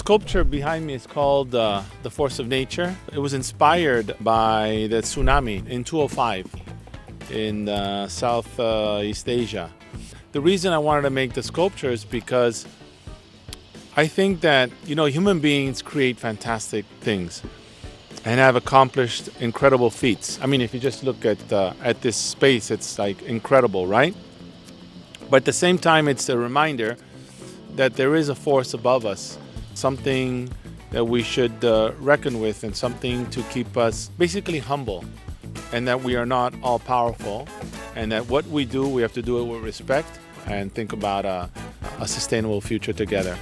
sculpture behind me is called The Force of Nature. It was inspired by the tsunami in 2005 in Southeast Asia. The reason I wanted to make the sculpture is because I think that, human beings create fantastic things and have accomplished incredible feats. I mean, if you just look at this space, it's like incredible, right? But at the same time, it's a reminder that there is a force above us, something that we should reckon with, and something to keep us basically humble, and that we are not all powerful, and that what we do, we have to do it with respect and think about a sustainable future together.